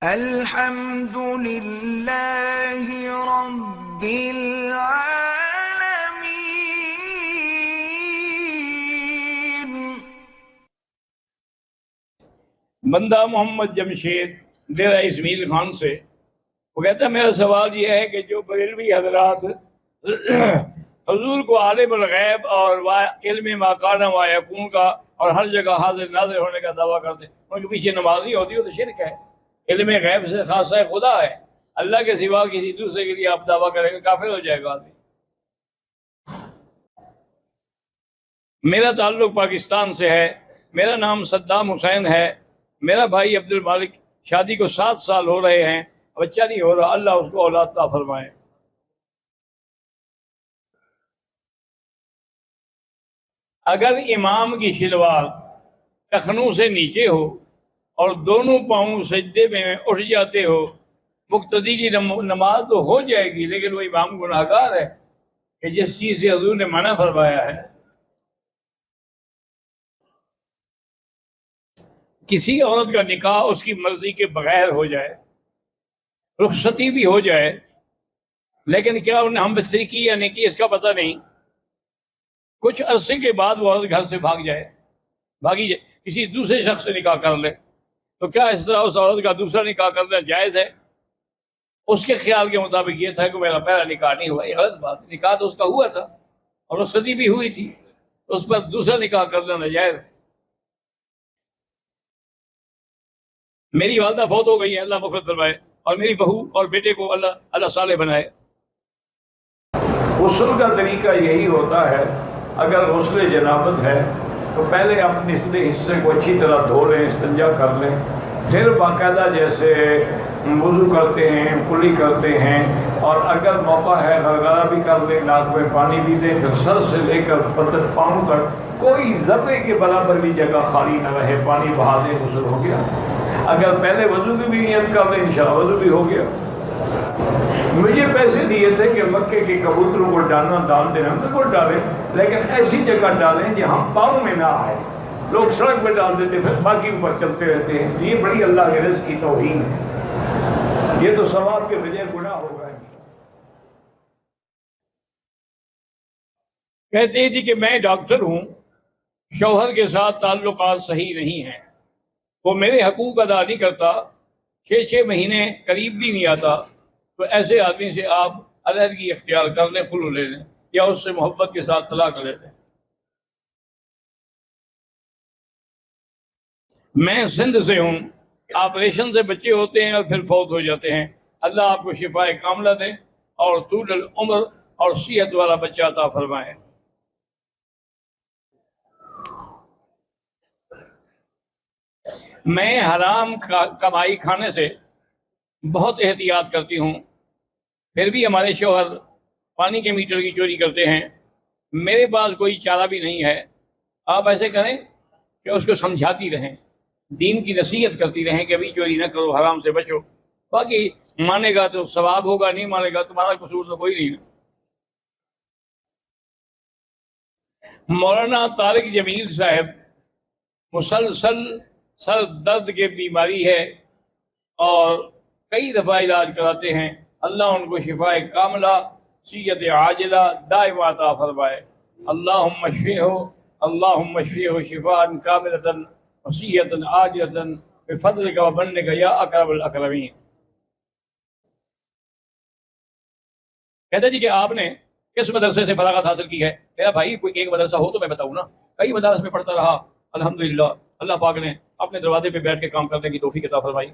الحمد للہ رب العالمین۔ بندہ محمد جمشید ڈیرہ اسماعیل خان سے، وہ کہتا ہے میرا سوال یہ ہے کہ جو بریلوی حضرات حضور کو عالم الغیب اور علم ما کان و یکون کا اور ہر جگہ حاضر ناظر ہونے کا دعویٰ کرتے ہیں، ان کے پیچھے نماز نہیں ہوتی، وہ تو شرک ہے۔ علم غیب سے خاصہ خدا ہے، اللہ کے سوا کسی دوسرے کے لیے آپ دعویٰ کریں گے کافر ہو جائے گا آدمی۔ میرا تعلق پاکستان سے ہے، میرا نام صدام حسین ہے، میرا بھائی عبد المالک شادی کو 7 سال ہو رہے ہیں، بچہ نہیں ہو رہا، اللہ اس کو اولاد عطا فرمائے۔ اگر امام کی شلوار ٹخنوں سے نیچے ہو اور دونوں پاؤں سجدے میں اٹھ جاتے ہو، مقتدی کی نماز تو ہو جائے گی، لیکن وہ امام گناہگار ہے کہ جس چیز سے حضور نے منع فرمایا ہے۔ کسی عورت کا نکاح اس کی مرضی کے بغیر ہو جائے، رخصتی بھی ہو جائے، لیکن کیا انہیں ہم بستری کی یا نہیں کی اس کا پتہ نہیں، کچھ عرصے کے بعد وہ عورت گھر سے بھاگی جائے، کسی دوسرے شخص سے نکاح کر لے، تو کیا اس طرح اس عورت کا دوسرا نکاح کرنا جائز ہے؟ اس کے خیال کے مطابق یہ تھا کہ میرا پہلا نکاح نہیں ہوا، یہ غلط بات، نکاح تو اس کا ہوا تھا اور رخصتی بھی ہوئی تھی، اس پر دوسرا نکاح کرنا ناجائز ہے۔ میری والدہ فوت ہو گئی ہے، اللہ مغفرت فرمائے، اور میری بہو اور بیٹے کو اللہ صالح بنائے۔ غسل کا طریقہ یہی ہوتا ہے، اگر غسل جنابت ہے تو پہلے اپنے نچلے حصے کو اچھی طرح دھو لیں، استنجا کر لیں، پھر باقاعدہ جیسے وضو کرتے ہیں، کلی کرتے ہیں، اور اگر موقع ہے غرغرہ بھی کر لیں، ناک میں پانی بھی دیں، پھر سر سے لے کر بدن پاؤں تک کوئی ذرے کے برابر بھی جگہ خالی نہ رہے، پانی بہا دیں، غسل ہو گیا۔ اگر پہلے وضو کی بھی نیت کر لیں، انشاءاللہ وضو بھی ہو گیا۔ مجھے پیسے دیے تھے کہ مکے کے کبوتروں کو ڈالنا ڈالتے ہیں، ہم بالکل ڈالیں، لیکن ایسی جگہ ڈالیں جہاں پاؤں میں نہ آئے۔ لوگ سڑک پہ ڈال دیتے پھر باقی اوپر چلتے رہتے ہیں، یہ بڑی اللہ کے رزق کی توہین ہے، یہ تو ثواب کے بجائے گناہ ہوگا۔ کہتے ہیں کہ میں ڈاکٹر ہوں، شوہر کے ساتھ تعلقات صحیح نہیں ہیں، وہ میرے حقوق ادا نہیں کرتا، 6 مہینے قریب بھی نہیں آتا، تو ایسے آدمی سے آپ علیحدگی اختیار کر لیں، خلو لے لیں، یا اس سے محبت کے ساتھ طلاق لے لیں۔ میں سندھ سے ہوں، آپریشن سے بچے ہوتے ہیں اور پھر فوت ہو جاتے ہیں، اللہ آپ کو شفاء کاملہ دے اور طول العمر اور صحت والا بچہ عطا فرمائے۔ میں حرام کمائی کھانے سے بہت احتیاط کرتی ہوں، پھر بھی ہمارے شوہر پانی کے میٹر کی چوری کرتے ہیں، میرے پاس کوئی چارہ بھی نہیں ہے۔ آپ ایسے کریں کہ اس کو سمجھاتی رہیں، دین کی نصیحت کرتی رہیں کہ ابھی چوری نہ کرو، حرام سے بچو، باقی مانے گا تو ثواب ہوگا، نہیں مانے گا تمہارا قصور تو کوئی نہیں ہے۔ مولانا طارق جمیل صاحب مسلسل سر درد کی بیماری ہے اور کئی دفعہ علاج کراتے ہیں، اللہ ان کو شفاء کاملہ، صحت عاجلہ دائمہ عطا فرمائے۔ اللہم اشفیہ شفاء کاملۃ وصحۃ عاجلۃ بفضلک ومنک یا اکرم الاکرمین۔ کہتے ہیں کہ آپ نے کس مدرسے سے فراغت حاصل کی ہے؟ میرا بھائی کوئی ایک مدرسہ ہو تو میں بتاؤں نا، کئی مدارس میں پڑھتا رہا، الحمدللہ اللہ پاک نے اپنے دروازے پہ بیٹھ کے کام کرنے کی توفیق عطا فرمائی۔